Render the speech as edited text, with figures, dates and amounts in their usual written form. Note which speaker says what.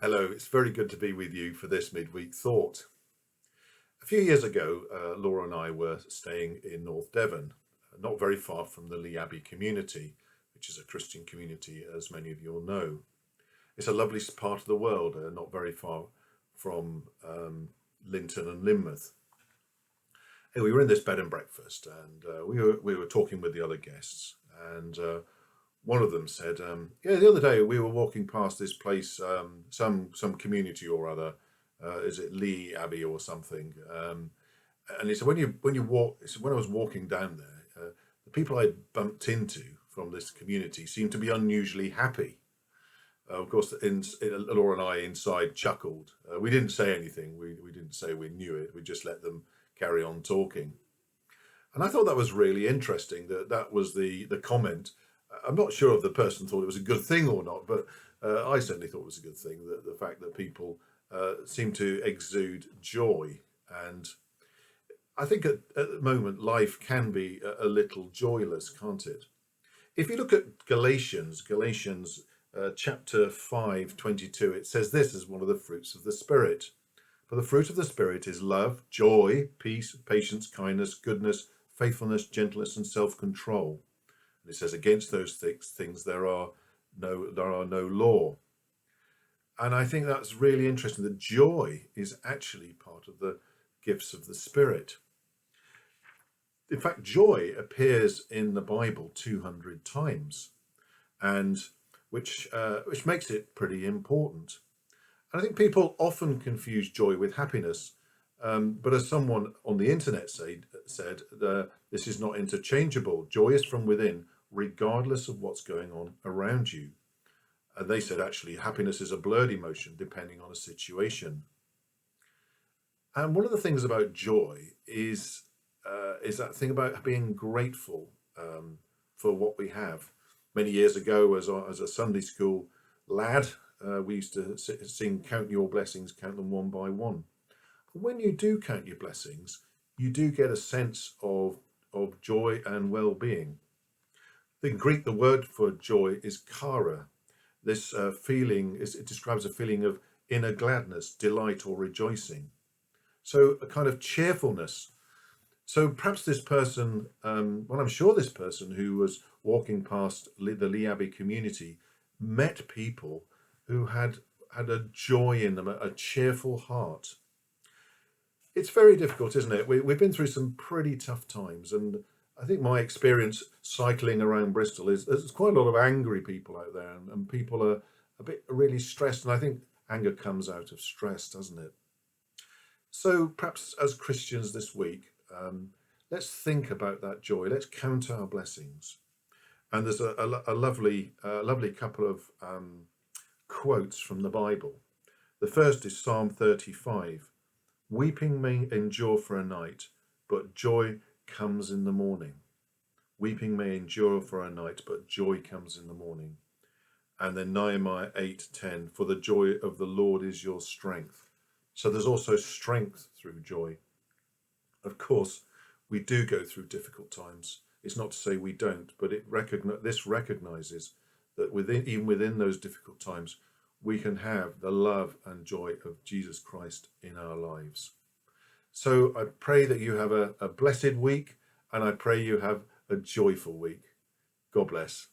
Speaker 1: Hello, it's very good to be with you for this Midweek Thought. A few years ago, Laura and I were staying in North Devon, not very far from the Lee Abbey community, which is a Christian community, as many of you will know. It's a lovely part of the world, not very far from Linton and Lynmouth. And we were in this bed and breakfast, and we were talking with the other guests, and one of them said, the other day we were walking past this place, some community or other, is it Lee Abbey or something? And he said, when you walk, he said, when I was walking down there, the people I bumped into from this community seemed to be unusually happy. Of course, Laura and I inside chuckled. We didn't say anything. We didn't say we knew it. We just let them carry on talking. And I thought that was really interesting. That was the comment. I'm not sure if the person thought it was a good thing or not, but I certainly thought it was a good thing, that the fact that people seem to exude joy. And I think at the moment, life can be a little joyless, can't it? If you look at Galatians chapter 5:22, it says this is one of the fruits of the Spirit. For the fruit of the Spirit is love, joy, peace, patience, kindness, goodness, faithfulness, gentleness, and self-control. It says, against those things there are no law. And I think that's really interesting, that joy is actually part of the gifts of the Spirit. In fact, joy appears in the Bible 200 times, and which makes it pretty important. And I think people often confuse joy with happiness, but as someone on the internet said, this is not interchangeable. Joy is from within, regardless of what's going on around you. And they said, actually, happiness is a blurred emotion depending on a situation. And one of the things about joy is that thing about being grateful for what we have. Many years ago, as a Sunday school lad, we used to sing, count your blessings, count them one by one. But when you do count your blessings, you do get a sense of joy and well-being. In Greek, the word for joy is chara. This feeling, it describes a feeling of inner gladness, delight, or rejoicing. So a kind of cheerfulness. So perhaps this person, I'm sure this person who was walking past the Lee Abbey community met people who had a joy in them, a cheerful heart. It's very difficult, isn't it? We've been through some pretty tough times, and I think my experience cycling around Bristol is there's quite a lot of angry people out there, and people are a bit really stressed. And I think anger comes out of stress, doesn't it? So perhaps as Christians this week, let's think about that joy. Let's count our blessings. And there's a lovely couple of quotes from the Bible. The first is Psalm 35. Weeping may endure for a night, but joy comes in the morning. Weeping may endure for a night, but joy comes in the morning. And then Nehemiah 8:10, for the joy of the Lord is your strength. So there's also strength through joy. Of course, we do go through difficult times. It's not to say we don't, but this recognizes that even within those difficult times, we can have the love and joy of Jesus Christ in our lives. So I pray that you have a blessed week, and I pray you have a joyful week. God bless.